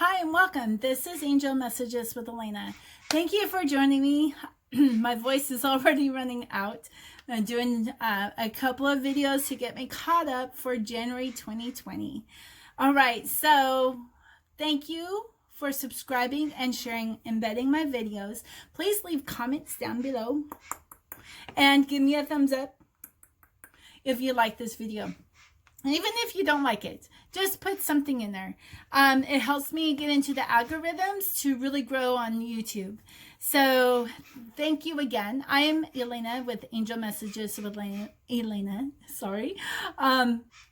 Hi and welcome. This is Angel Messages with Elena. Thank you for joining me. My voice is already running out. I'm doing a couple of videos to get me caught up for January 2020. All right, so thank you for subscribing and sharing, embedding my videos. Please leave comments down below and give me a thumbs up if you like this video. Even if you don't like it, just put something in there. It helps me get into the algorithms to really grow on YouTube. So thank you again. I am Elena with Angel Messages with Elena, sorry.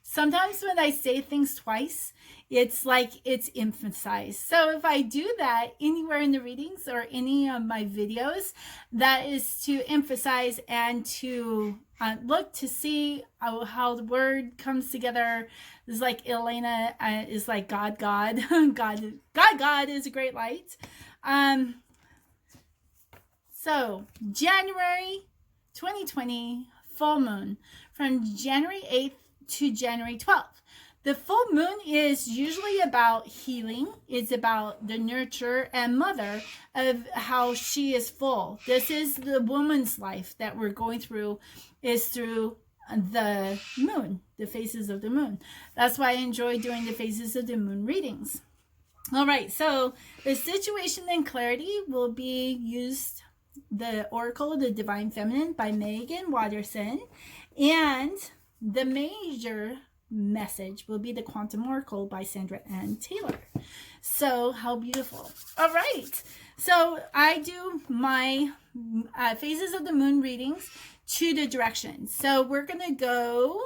Sometimes when I say things twice, it's like it's emphasized. So if I do that anywhere in the readings or any of my videos, that is to emphasize and to look to see how the word comes together. It's like Elena is like God. God is a great light. So January 2020 full moon from January 8th to January 12th. The full moon is usually about healing. It's about the nurture and mother of how she is full. This is the woman's life that we're going through, is through the moon, the phases of the moon. That's why I enjoy doing the phases of the moon readings. All right, so the situation and clarity will be used, the Oracle of the Divine Feminine by Megan Watterson, and the major message will be the Quantum Oracle by Sandra Ann Taylor. So how beautiful. All right, so I do my phases of the moon readings to the directions. So we're gonna go,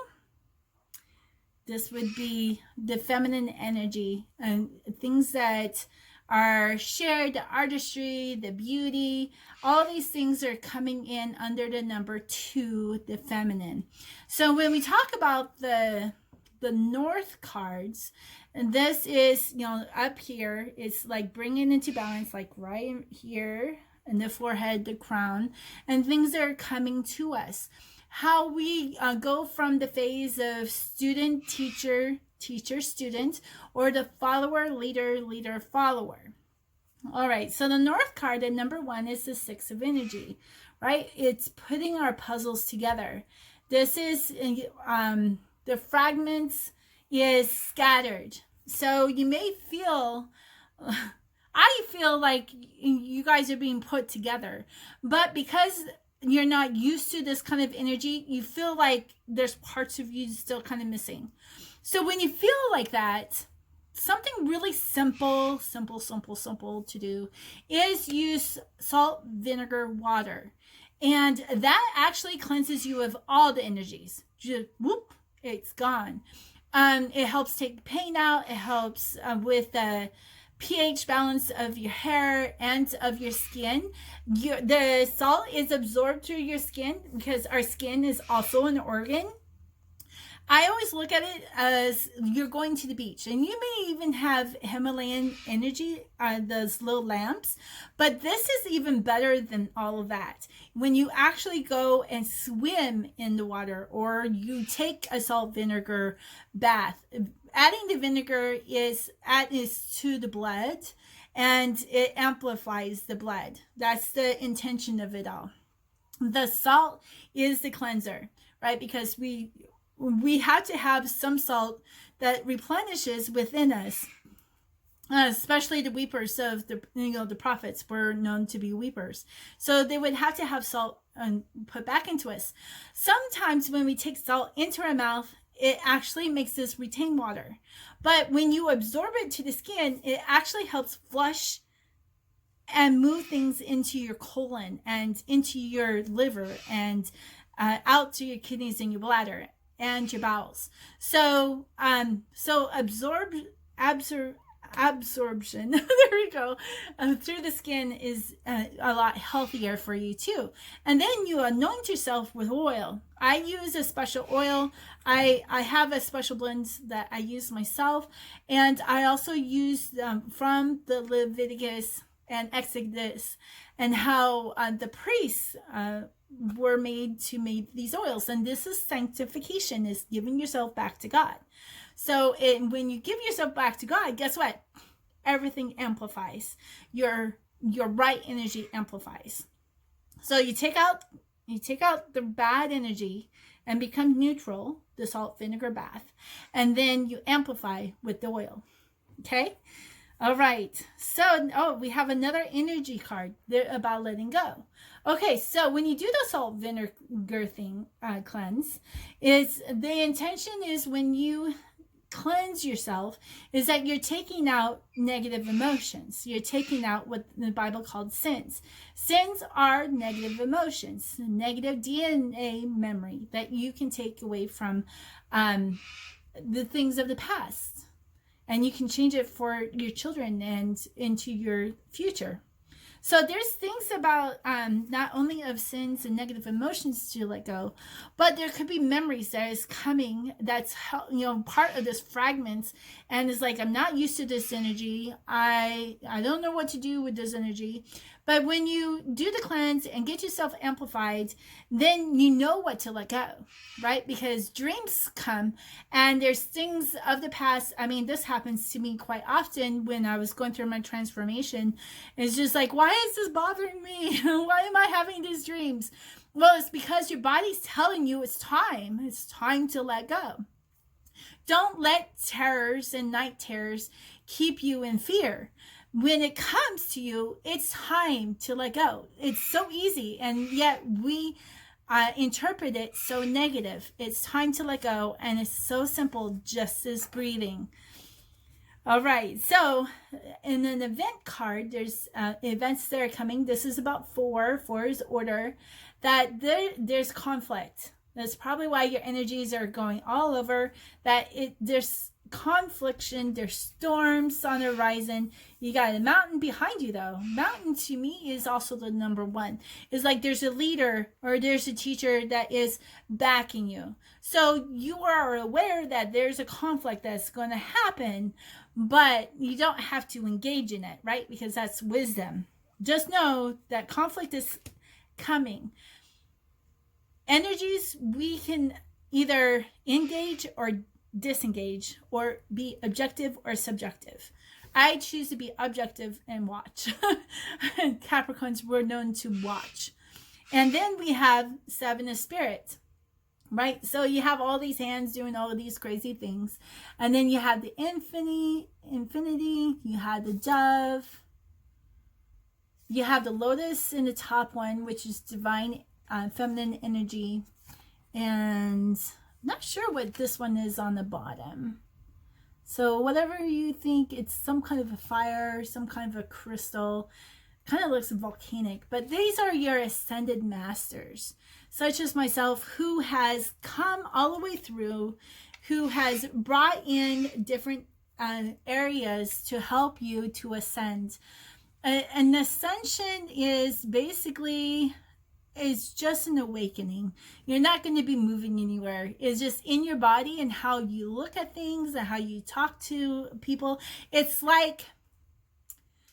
this would be the feminine energy and things that are shared, the artistry, the beauty, all these things are coming in under the number 2, the feminine. So when we talk about the North cards, and this is, up here, it's like bringing into balance, like right here in the forehead, the crown, and things that are coming to us. How we go from the phase of student, teacher, teacher, student, or the follower, leader, leader, follower. All right, so the North card, the number 1, is the 6 of energy, right? It's putting our puzzles together. This is the fragments is scattered. So you may feel, I feel like you guys are being put together, but because you're not used to this kind of energy, you feel like there's parts of you still kind of missing. So when you feel like that, something really simple to do is use salt, vinegar, water. And that actually cleanses you of all the energies. Just whoop, it's gone. It helps take pain out. It helps with the pH balance of your hair and of your skin. The salt is absorbed through your skin because our skin is also an organ. I always look at it as you're going to the beach, and you may even have Himalayan energy, those little lamps, but this is even better than all of that. When you actually go and swim in the water, or you take a salt vinegar bath, adding the vinegar is to the blood, and it amplifies the blood. That's the intention of it all. The salt is the cleanser, right? Because we have to have some salt that replenishes within us, especially the weepers of the prophets were known to be weepers. So they would have to have salt put back into us. Sometimes when we take salt into our mouth, it actually makes us retain water. But when you absorb it to the skin, it actually helps flush and move things into your colon and into your liver and out to your kidneys and your bladder and your bowels. So absorption there we go, through the skin is a lot healthier for you too. And then you anoint yourself with oil. I use a special oil. I have a special blend that I use myself, and I also use from the Leviticus and Exodus, and how the priests were made to make these oils. And this is sanctification, is giving yourself back to God. So when you give yourself back to God, guess what? everything amplifies. Your right energy amplifies. So you take out the bad energy and become neutral, the salt vinegar bath, and then you amplify with the oil. Okay? All right. So, we have another energy card there about letting go. Okay, so when you do the salt vinegar thing, cleanse, is the intention is when you cleanse yourself is that you're taking out negative emotions. You're taking out what the Bible called sins. Sins are negative emotions, negative DNA memory that you can take away from the things of the past. And you can change it for your children and into your future. So there's things about not only of sins and negative emotions to let go, but there could be memories that is coming that's part of this fragment, and it's like, I'm not used to this energy. I don't know what to do with this energy. But when you do the cleanse and get yourself amplified, then you know what to let go, right? Because dreams come and there's things of the past. I mean, this happens to me quite often when I was going through my transformation. It's just like, why is this bothering me? Why am I having these dreams? Well, it's because your body's telling you it's time. It's time to let go. Don't let terrors and night terrors keep you in fear. When it comes to you, it's time to let go. It's so easy, and yet we interpret it so negative. It's time to let go, and it's so simple, just as breathing. All right, so in an event card, there's events that are coming. This is about 4. 4 is order. That there's conflict. That's probably why your energies are going all over. There's confliction, there's storms on the horizon. You got a mountain behind you, though. Mountain to me is also the number one. It's like there's a leader or there's a teacher that is backing you. So you are aware that there's a conflict that's going to happen, but you don't have to engage in it, right? Because that's wisdom. Just know that conflict is coming. Energies, we can either engage or disengage, or be objective or subjective. I choose to be objective and watch. Capricorns were known to watch. And then we have 7 of spirit, right? So you have all these hands doing all of these crazy things. And then you have the infinity, you have the dove, you have the lotus in the top one, which is divine feminine energy, and not sure what this one is on the bottom. So whatever you think, it's some kind of a fire, some kind of a crystal, kind of looks volcanic. But these are your ascended masters, such as myself, who has come all the way through, who has brought in different areas to help you to ascend. An ascension is basically is just an awakening. You're not going to be moving anywhere. It's just in your body and how you look at things and how you talk to people. It's like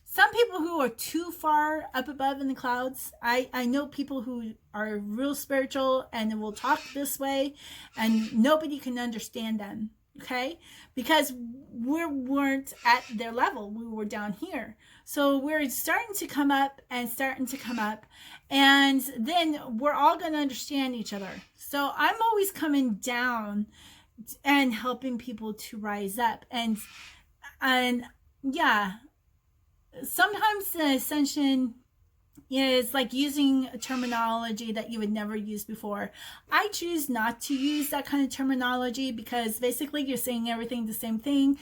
some people who are too far up above in the clouds. I know people who are real spiritual and will talk this way and nobody can understand them. Okay, because we weren't at their level. We were down here. So we're starting to come up, and then we're all going to understand each other. So I'm always coming down and helping people to rise up. And yeah, sometimes the ascension is like using a terminology that you would never use before. I choose not to use that kind of terminology because basically you're saying everything the same thing.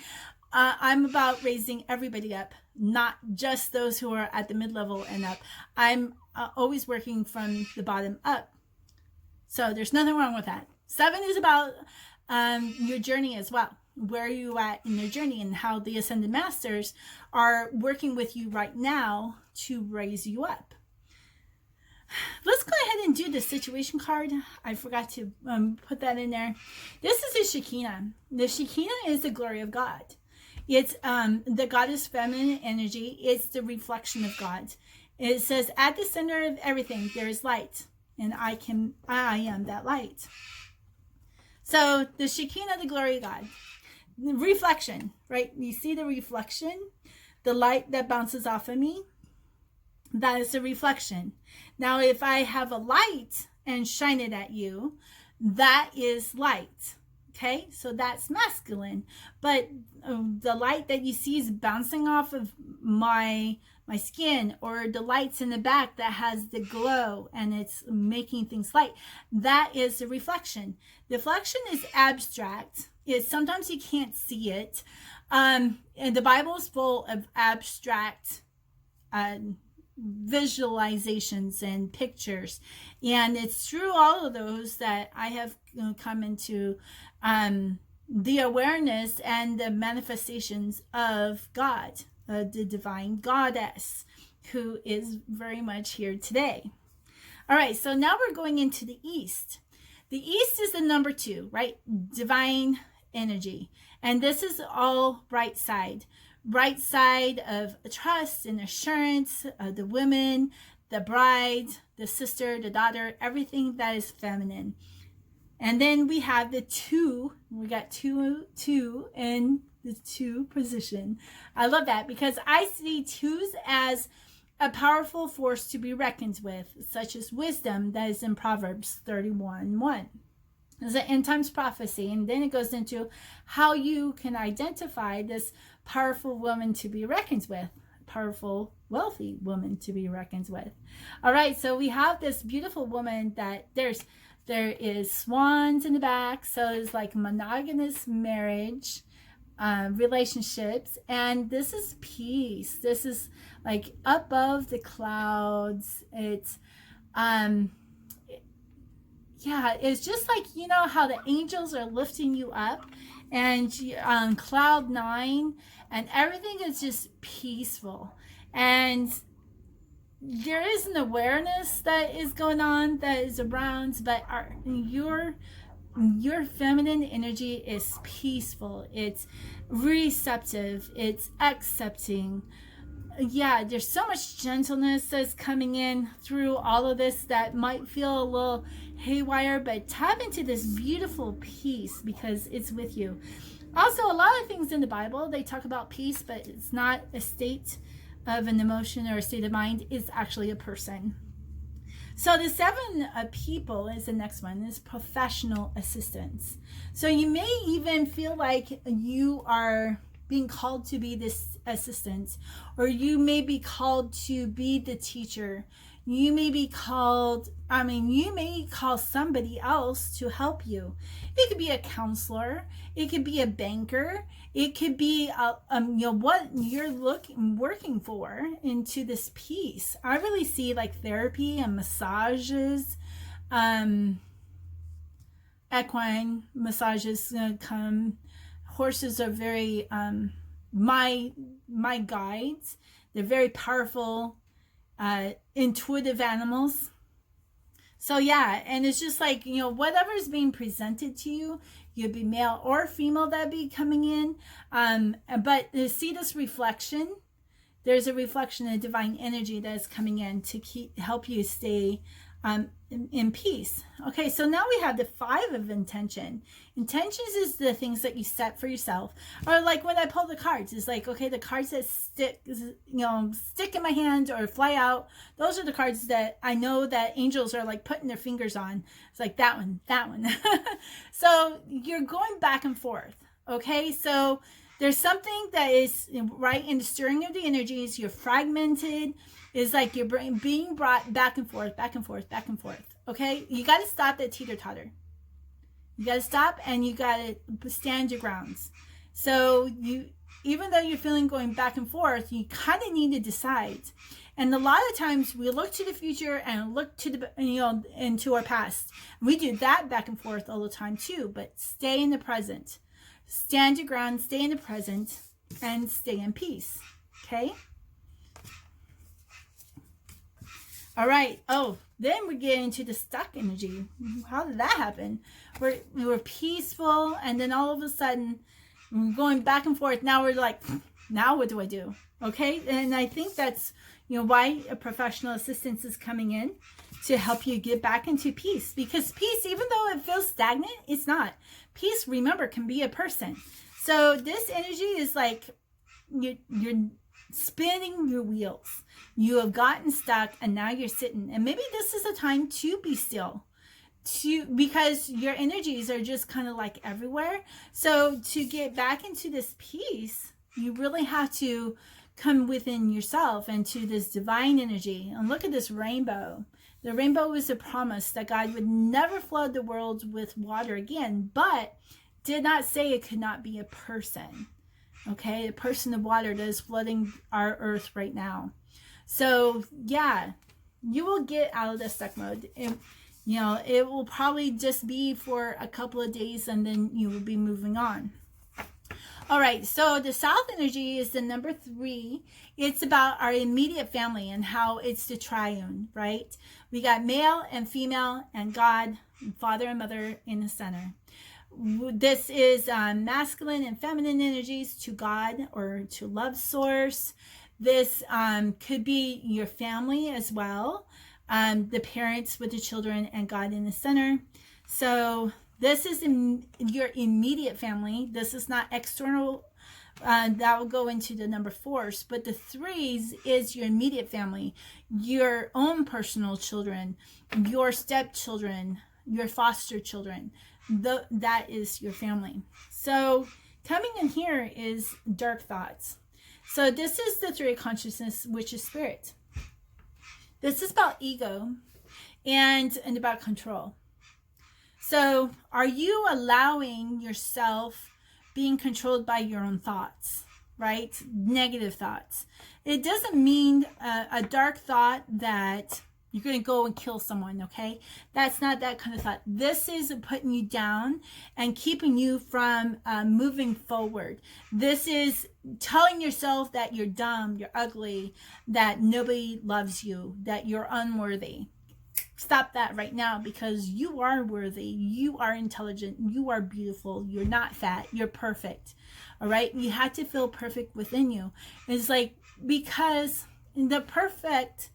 I'm about raising everybody up, not just those who are at the mid-level and up. I'm always working from the bottom up. So there's nothing wrong with that. 7 is about your journey as well. Where are you at in your journey and how the Ascended Masters are working with you right now to raise you up. Let's go ahead and do the situation card. I forgot to put that in there. This is the Shekinah. The Shekinah is the glory of God. It's the goddess feminine energy. It's the reflection of God. It says, at the center of everything, there is light, and I am that light. So the Shekinah, the glory of God. The reflection, right? You see the reflection? the light that bounces off of me, that is a reflection. Now, if I have a light and shine it at you, that is light. Okay, so that's masculine. But the light that you see is bouncing off of my skin, or the lights in the back that has the glow and it's making things light, that is a reflection. Deflection is abstract. It's sometimes you can't see it. And the Bible is full of abstract visualizations and pictures, and it's through all of those that I have come into the awareness and the manifestations of God, the divine goddess, who is very much here today. All right, so now we're going into the East. The East is the number 2, right? Divine energy, and this is all right side of trust and assurance, the women, the bride, the sister, the daughter, everything that is feminine. And then we have the 2. We got 2 in the 2 position. I love that because I see 2s as a powerful force to be reckoned with, such as wisdom that is in Proverbs 31:1. It's an end times prophecy, and then it goes into how you can identify this powerful woman to be reckoned with, powerful, wealthy woman to be reckoned with. All right, so we have this beautiful woman that there is swans in the back, so it's like monogamous marriage, relationships, and this is peace. This is like above the clouds. It's yeah, it's just like, you know how the angels are lifting you up and on cloud 9, and everything is just peaceful, and there is an awareness that is going on, that is around, but your feminine energy is peaceful, it's receptive, it's accepting. Yeah, there's so much gentleness that's coming in through all of this that might feel a little haywire, but tap into this beautiful peace because it's with you. Also, a lot of things in the Bible, they talk about peace, but it's not a state of an emotion or a state of mind. It's actually a person. So the 7 people is the next one, is professional assistants. So you may even feel like you are being called to be this assistant, or you may be called to be the teacher. You may be called, you may call somebody else to help you. It could be a counselor, it could be a banker, it could be what you're working for into this piece. I really see like therapy and massages, equine massages come. Horses are very my guides. They're very powerful, intuitive animals. So yeah, and it's just like, whatever is being presented to you, you'd be male or female that be coming in. But to see this reflection, there's a reflection of divine energy that is coming in to help you stay in peace. Okay, so now we have the 5 of intention. Intentions is the things that you set for yourself, or like when I pull the cards, it's like, okay, the cards that stick in my hand or fly out, those are the cards that I know that angels are like putting their fingers on. It's like that one. So you're going back and forth. Okay, so there's something that is right in the stirring of the energies. You're fragmented. It's like you're being brought back and forth. Okay, you got to stop that teeter-totter. You got to stop, and you got to stand your grounds. So even though you're feeling going back and forth, you kind of need to decide. And a lot of times we look to the future and look to into our past. We do that back and forth all the time too. But stay in the present. Stand your ground. Stay in the present, and stay in peace. Okay. All right. Oh, then we get into the stuck energy. How did that happen? We're peaceful, and then all of a sudden, we're going back and forth. Now we're like, now what do I do? Okay, and I think that's why a professional assistance is coming in to help you get back into peace. Because peace, even though it feels stagnant, it's not. Peace, remember, can be a person. So this energy is like you're spinning your wheels. You have gotten stuck and now you're sitting. And maybe this is a time to be still, because your energies are just kind of like everywhere. So to get back into this peace, you really have to come within yourself and to this divine energy. And look at this rainbow. The rainbow is a promise that God would never flood the world with water again, but did not say it could not be a person. Okay, a person of water that is flooding our earth right now. So yeah, you will get out of the stuck mode. It will probably just be for a couple of days and then you will be moving on. All right, so the South energy is the number 3. It's about our immediate family and how it's the triune, right? We got male and female and God, father and mother in the center. This is masculine and feminine energies to God or to love source. This could be your family as well. The parents with the children and God in the center. So this is in your immediate family. This is not external. That will go into the number 4s. But the 3s is your immediate family, your own personal children, your stepchildren, your foster children. That is your family. So coming in here is dark thoughts. So this is the 3 of consciousness, which is spirit. This is about ego and about control. So are you allowing yourself being controlled by your own thoughts, right? Negative thoughts. It doesn't mean a dark thought that you're going to go and kill someone, okay? That's not that kind of thought. This is putting you down and keeping you from moving forward. This is telling yourself that you're dumb, you're ugly, that nobody loves you, that you're unworthy. Stop that right now, because you are worthy, you are intelligent, you are beautiful, you're not fat, you're perfect, all right? You have to feel perfect within you. It's like, because the perfect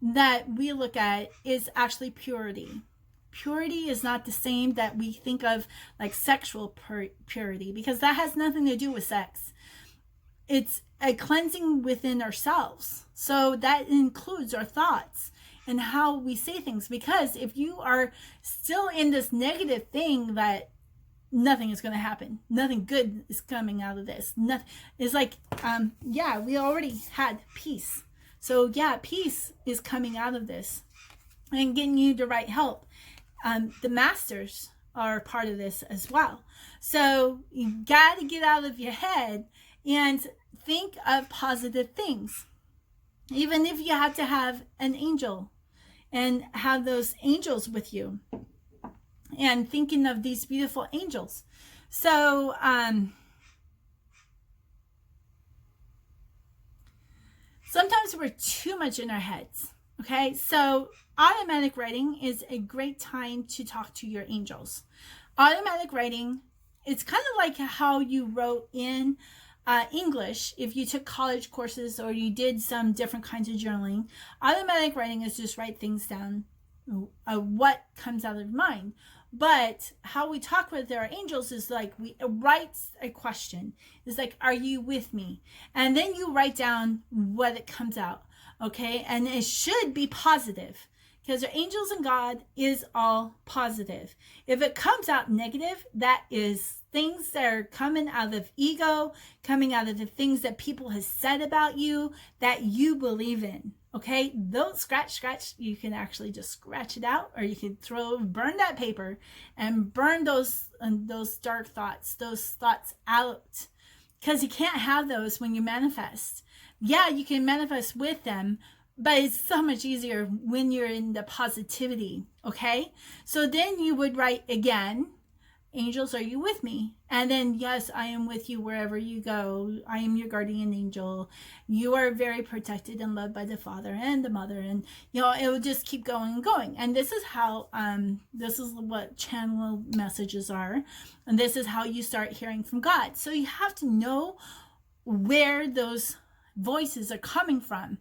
that we look at is actually purity. Purity is not the same that we think of like sexual purity, because that has nothing to do with sex. It's a cleansing within ourselves. So that includes our thoughts and how we say things. Because if you are still in this negative thing that nothing is going to happen, nothing good is coming out of this. Nothing. It's like, we already had peace. So yeah, peace is coming out of this and getting you the right help. The masters are part of this as well. So you got to get out of your head and think of positive things. Even if you have to have an angel and have those angels with you and thinking of these beautiful angels. So, sometimes we're too much in our heads, okay? So automatic writing is a great time to talk to your angels. Automatic writing, it's kind of like how you wrote in English if you took college courses or you did some different kinds of journaling. Automatic writing is just write things down, what comes out of your mind. But how we talk with our angels is like we write a question. It's like, are you with me? And then you write down what it comes out, okay? And it should be positive, because our angels and God is all positive. If it comes out negative, that is things that are coming out of ego, coming out of the things that people have said about you that you believe in. Okay, don't scratch, you can actually just scratch it out, or you can burn that paper and burn those dark thoughts, those thoughts out, because you can't have those when you manifest. Yeah, you can manifest with them, but it's so much easier when you're in the positivity, okay? So then you would write again, angels, are you with me? And then, yes, I am with you wherever you go. I am your guardian angel. You are very protected and loved by the Father and the Mother. And, it will just keep going and going. And this is how, this is what channel messages are. And this is how you start hearing from God. So you have to know where those voices are coming from.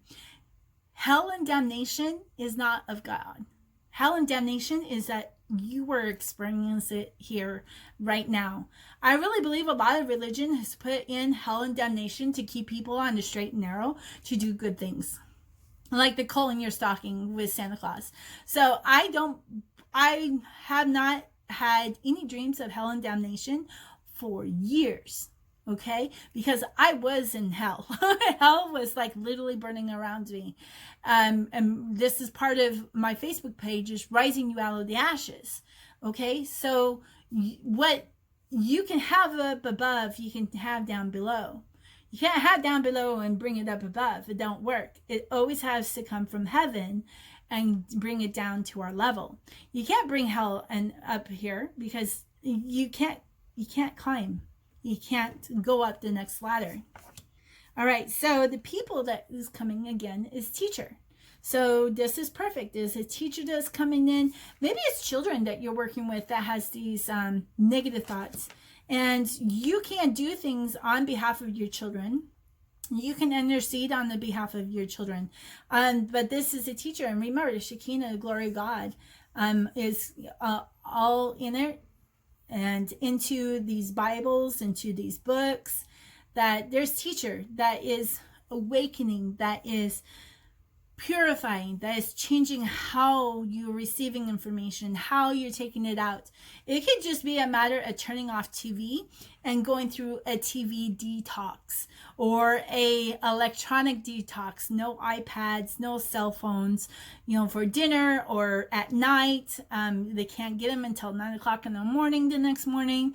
Hell and damnation is not of God. Hell and damnation is that you are experiencing it here right now. I really believe a lot of religion has put in hell and damnation to keep people on the straight and narrow to do good things, like the coal in your stocking with Santa Claus. So I have not had any dreams of hell and damnation for years. Okay, because I was in hell. Hell was like literally burning around me. And this is part of my Facebook page, is rising you out of the ashes. Okay, so what you can have up above, you can have down below. You can't have down below and bring it up above. It don't work. It always has to come from heaven and bring it down to our level. You can't bring hell and up here, because you can't climb. You can't go up the next ladder. All right, so the people that is coming again is teacher. So this is perfect. There's a teacher that's coming in. Maybe it's children that you're working with that has these negative thoughts. And you can't do things on behalf of your children. You can intercede on the behalf of your children. But this is a teacher. And remember, the Shekinah, the glory of God, is all in it and into these Bibles, into these books, that there's teacher that is awakening, that is purifying, that is changing how you're receiving information, how you're taking it out. It could just be a matter of turning off TV and going through a TV detox or a electronic detox. No iPads, no cell phones, for dinner or at night. They can't get them until 9 o'clock in the morning the next morning,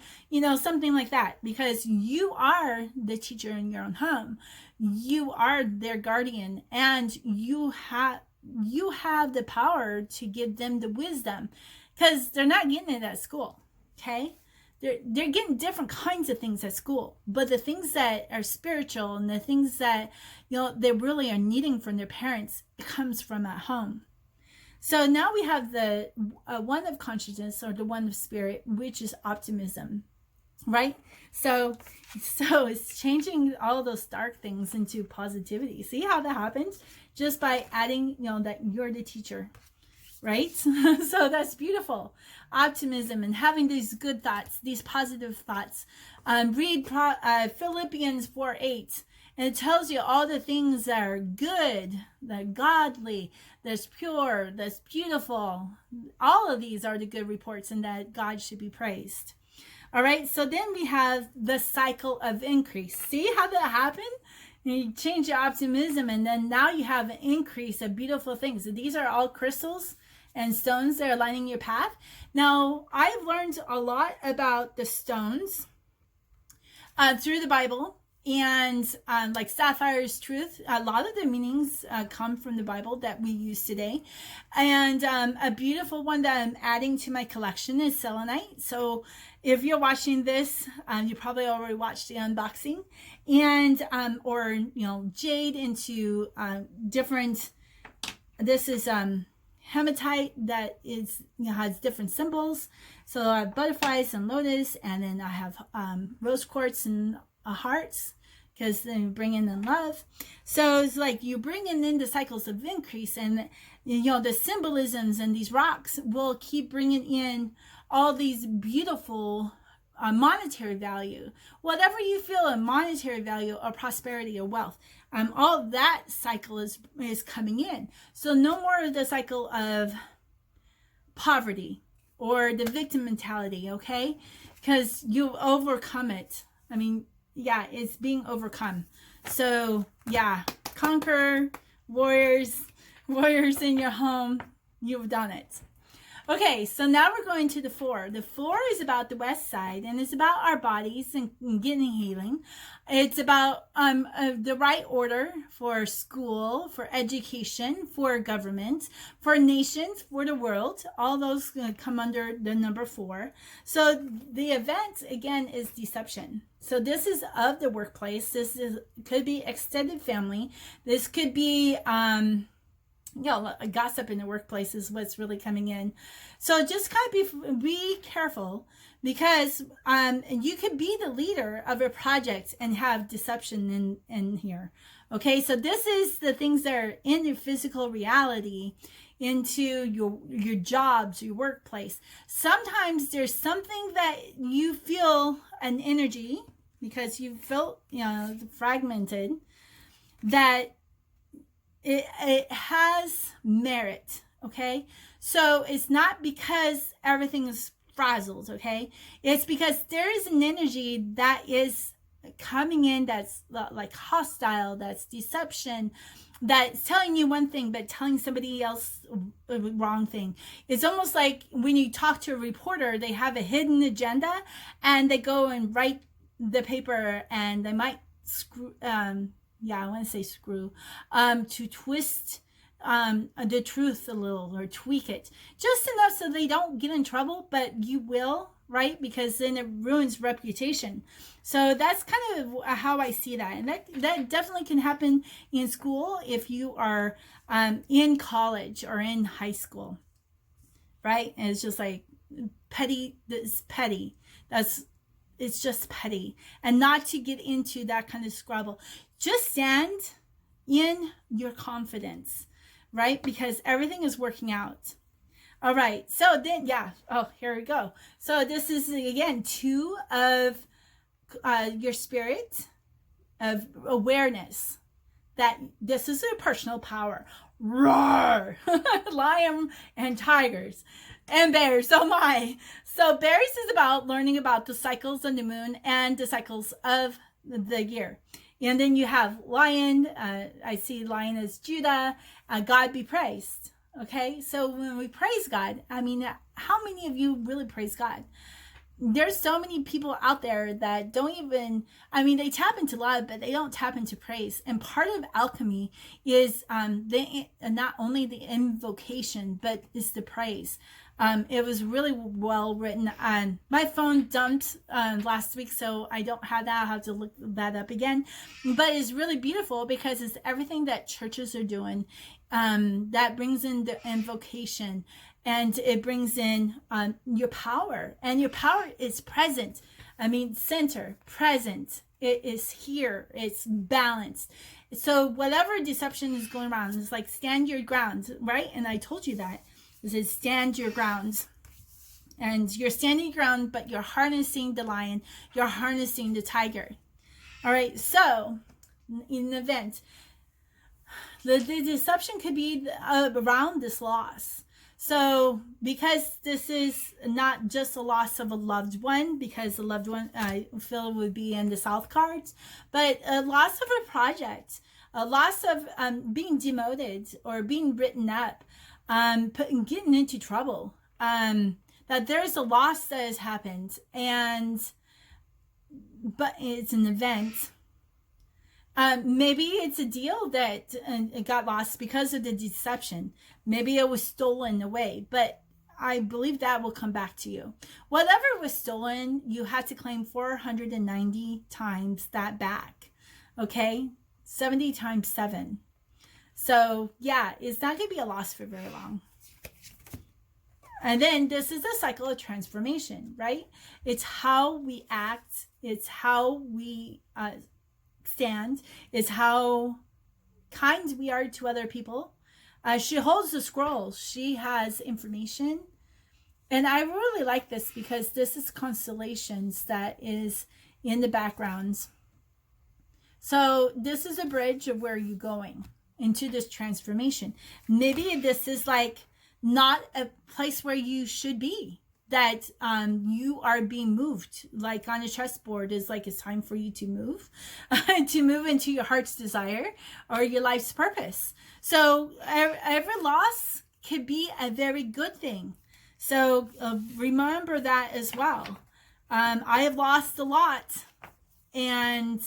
something like that, because you are the teacher in your own home. You are their guardian, and you have the power to give them the wisdom, because they're not getting it at school. Okay, they're getting different kinds of things at school, but the things that are spiritual and the things that they really are needing from their parents, it comes from at home. So now we have the one of consciousness, or the one of spirit, which is optimism. Right? So it's changing all those dark things into positivity. See how that happens? Just by adding, that you're the teacher, right? So that's beautiful. Optimism and having these good thoughts, these positive thoughts. Read Philippians 4:8, and it tells you all the things that are good, that are godly, that's pure, that's beautiful. All of these are the good reports, and that God should be praised. All right, so then we have the cycle of increase. See how that happened? You change your optimism, and then now you have an increase of beautiful things. These are all crystals and stones that are lining your path. Now, I've learned a lot about the stones through the Bible, and like Sapphire's Truth. A lot of the meanings come from the Bible that we use today. And a beautiful one that I'm adding to my collection is selenite. So if you're watching this, you probably already watched the unboxing. And or jade into different. This is hematite that is has different symbols. So I have butterflies and lotus, and then I have rose quartz and hearts, because then you bring in love. So it's like you bring in the cycles of increase, and the symbolisms, and these rocks will keep bringing in all these beautiful monetary value, whatever you feel a monetary value or prosperity or wealth. All that cycle is coming in. So no more of the cycle of poverty or the victim mentality, okay? Because you overcome it. I mean, yeah, it's being overcome. So yeah, conquer, warriors in your home. You've done it. Okay, so now we're going to the 4. The 4 is about the west side, and it's about our bodies and getting healing. It's about the right order for school, for education, for government, for nations, for the world. All those come under the number 4. So the event, again, is deception. So this is of the workplace. This could be extended family. This could be gossip in the workplace is what's really coming in. So just kind of be careful, because you could be the leader of a project and have deception in here. Okay, so this is the things that are in your physical reality, into your jobs, your workplace. Sometimes there's something that you feel an energy because you feel, fragmented, that it has merit. Okay, so it's not because everything is frazzled. Okay, it's because there is an energy that is coming in that's like hostile, that's deception, that's telling you one thing but telling somebody else a wrong thing. It's almost like when you talk to a reporter, they have a hidden agenda and they go and write the paper, and they might screw I want to say screw to twist the truth a little, or tweak it just enough so they don't get in trouble, but you will, right? Because then it ruins reputation. So that's kind of how I see that. And that definitely can happen in school if you are in college or in high school, right? And it's just like petty, it's petty. It's just petty. And not to get into that kind of squabble. Just stand in your confidence, right? Because everything is working out. All right. So then, here we go. So this is, again, 2 of your spirit of awareness, that this is a personal power. Roar! Lion and tigers and bears. Oh my. So bears is about learning about the cycles of the moon and the cycles of the year. And then you have lion. I see lion as Judah. God be praised. Okay, so when we praise God, I mean, how many of you really praise God? There's so many people out there that don't even, they tap into love, but they don't tap into praise. And part of alchemy is not only the invocation, but it's the praise. It was really well written. My phone dumped last week, so I don't have that. I'll have to look that up again. But it's really beautiful because it's everything that churches are doing that brings in the invocation. And it brings in your power. And your power is present. Center, present. It is here. It's balanced. So whatever deception is going around, it's like stand your ground, right? And I told you that. It says stand your ground. And you're standing your ground, but you're harnessing the lion. You're harnessing the tiger. All right. So in an event, the deception could be around this loss. So because this is not just a loss of a loved one, because the loved one I feel would be in the South cards, but a loss of a project, a loss of being demoted or being written up, getting into trouble, that there's a loss that has happened, but it's an event. Maybe it's a deal that it got lost because of the deception. Maybe it was stolen away, but I believe that will come back to you. Whatever was stolen, you had to claim 490 times that back. Okay? 70 times 7. So, it's not going to be a loss for very long. And then this is a cycle of transformation, right? It's how we act. It's how we stand. It's how kind we are to other people. She holds the scroll. She has information. And I really like this because this is constellations that is in the backgrounds. So this is a bridge of where you're going into this transformation. Maybe this is like not a place where you should be, that you are being moved, like on a chessboard. Is like it's time for you to move to move into your heart's desire or your life's purpose. So every loss could be a very good thing. So remember that as well. I have lost a lot, and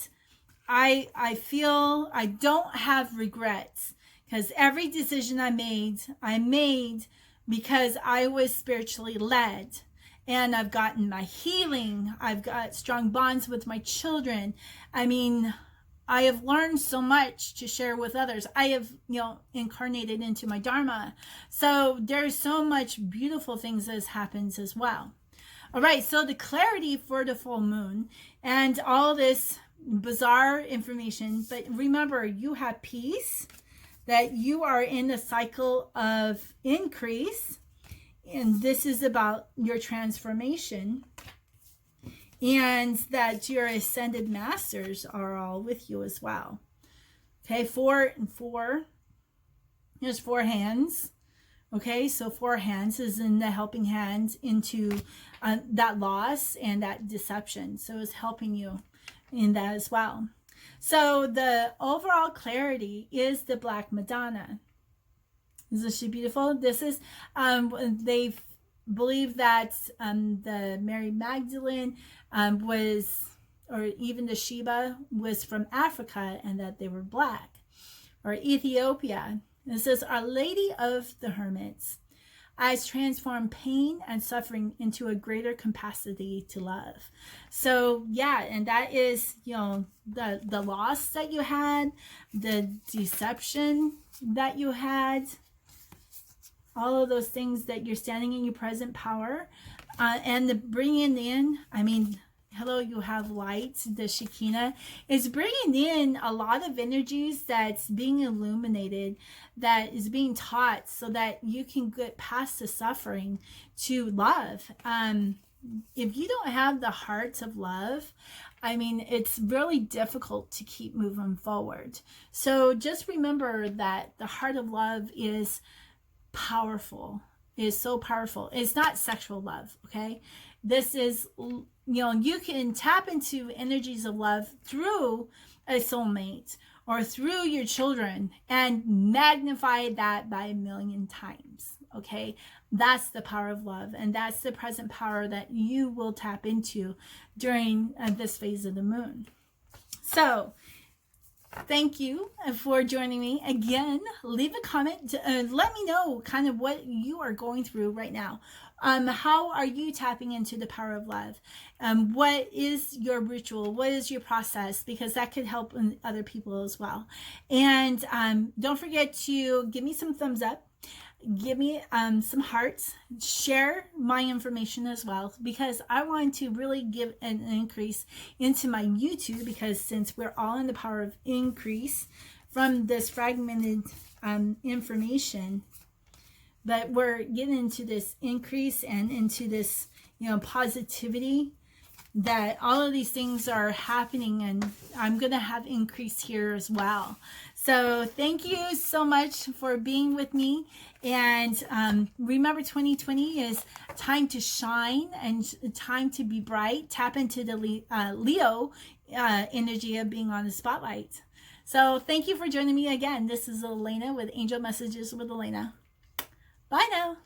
I feel I don't have regrets, because every decision I made because I was spiritually led, and I've gotten my healing. I've got strong bonds with my children. I have learned so much to share with others. I have, incarnated into my Dharma. So there's so much beautiful things that happens as well. All right. So the clarity for the full moon and all this bizarre information, but remember, you have peace, that you are in the cycle of increase, and this is about your transformation, and that your ascended masters are all with you as well. Okay, 4 and 4. There's 4 hands. Okay, so 4 hands is in the helping hand into that loss and that deception. So it's helping you in that as well. So the overall clarity is the Black Madonna. Isn't she beautiful? This is, they believe that the Mary Magdalene was, or even the Sheba was from Africa, and that they were black. Or Ethiopia. It says, Our Lady of the Hermits has transformed pain and suffering into a greater capacity to love. So yeah, and that is, the loss that you had, the deception that you had, all of those things that you're standing in your present power, and the bringing in, hello, you have light. The Shekinah is bringing in a lot of energies that's being illuminated, that is being taught, so that you can get past the suffering to love. If you don't have the heart of love, it's really difficult to keep moving forward. So just remember that the heart of love is powerful, is so powerful. It's not sexual love, okay? This is, you can tap into energies of love through a soulmate or through your children and magnify that by 1,000,000 times, okay? That's the power of love, and that's the present power that you will tap into during this phase of the moon. So, thank you for joining me again. Leave a comment. Let me know kind of what you are going through right now. How are you tapping into the power of love? What is your ritual? What is your process? Because that could help other people as well. And don't forget to give me some thumbs up. Give me some hearts. Share my information as well, because I want to really give an increase into my YouTube, because since we're all in the power of increase from this fragmented information, but we're getting into this increase and into this, positivity, that all of these things are happening, and I'm going to have increase here as well. So thank you so much for being with me. And remember, 2020 is time to shine and time to be bright. Tap into the Leo energy of being on the spotlight. So thank you for joining me again. This is Elena with Angel Messages with Elena. Bye now.